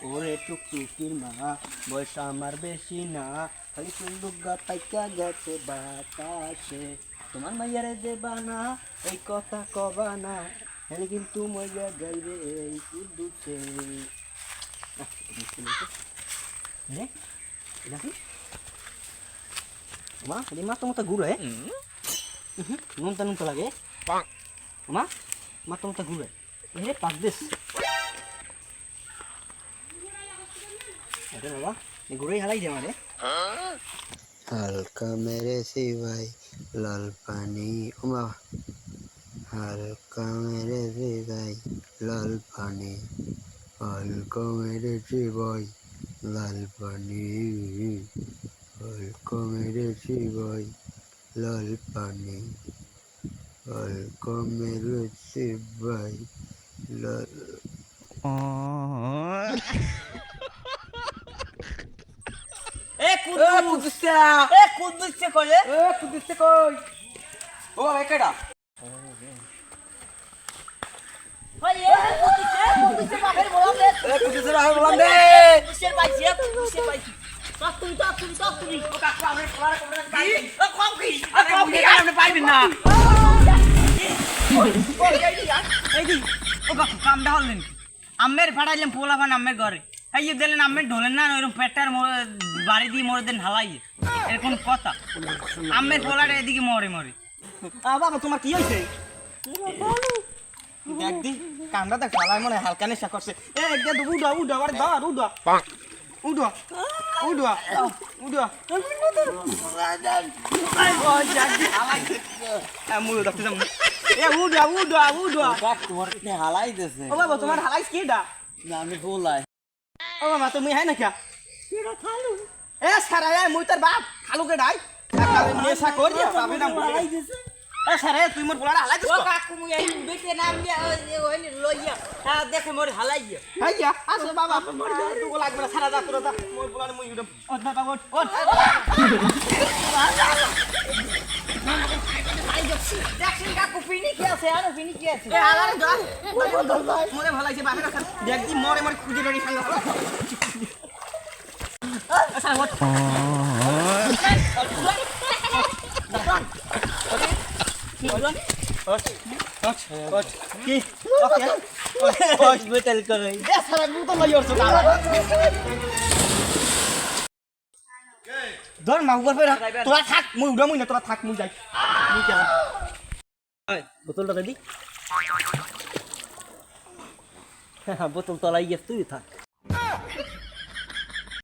ওরে টুকটুকির মা বয়স আমার বেশি না, খালি চুন্দুগা পাইকা গেছে বাতাসে। তোমার মাইয়ারে দেবা না এই কথা কবা না, হেলে কিন্তু মজা যাইবে এই কুদ্দুসে। রে এটা কি মা? এই মা তো মতো ঘুরে নুনতা নুনতা লাগে মা, মা তো মতো ঘুরে হে পাক দিস। अरे बाबा ये गुरु ही हलाई दे हमारे। हल्का मेरे सिवाय लाल पानी उमा, हल्का मेरे सिवाय लाल पानी, हल्का मेरे सिवाय लाल पानी, हल्का मेरे सिवाय लाल पानी, हल्का मेरे सिवाय लाल। কুদ্দুসে কই ও ভাই কেডা ভাই কুদ্দুসে বাপের বলাম দে কুদ্দুসে বাপের বলাম দে কুদ্দুসের পাইছি কুদ্দুসের পাইছি তুমি ও কাকু আমরা পড়ার কোমরে পাই ও কম কি আপনি পাইবেন না এই ও কাকু কামটা হলেন আম্মের ফাড়াইলাম পোলা বান আম্মের ঘরে এই দিলেন আম্মের ঢোলেন না ওইরকম পেটার বাড়ি দিয়ে মরে দেন ঢালাই এর কোন কথা আম্মের পোলাটা এদিকে মরে মরে বাবা তোমার কি হয়েছে দেখ দি কামটা দেখ ঢালাই মনে হালকা নেশা করছে এ একদম উডা উডা আরে ধর উডা উডা উডা উডা ও জানি হালাই মুলো দেখতে যাম এ উডা উডা উডা কাক তোমার কি হালাই দেছে ও বাবা তোমার হালাই কিডা না আমি বলাই ও মামা তুমি হাই না কি কেডা খালু এ সারা এ মুই তোর বাপ খালু কে ডাই কালে নেশা কর দিয়া বাপে নাম হালাই দিছে এ সারা তুই মোর পোলাটা হালাই দিছ ও কাকু মুই এই বেকে নাম দিয়া ওই লইয়া দেখে মোর হালাইয়া হাইয়া আসো বাবা মোর তুই লাগবে না সারা যা তোর দা মোর পোলাটা মুই উড়ম ও বাবা ওঠ ওঠ দেখছিস কাকু ফিনি কি আছে আর ফিনি কি আছে এ আলারে দা মোরে ভালাইছে বাপের কাছে দেখ দি মরে মরে খুঁজে রড়ি সাঙ্গ আচ্ছা ওঠ কি ওকে ওই বেটাল করে এ সারা মুতো লই ওরছ কারা ধর মাগুর ফেরা তোরা থাক মুই উড়া মুই না তোরা থাক মুই যাই মুই গেলাম এই বোতলটা রেডি হ্যাঁ বোতল তলাই গেছ তুই থাক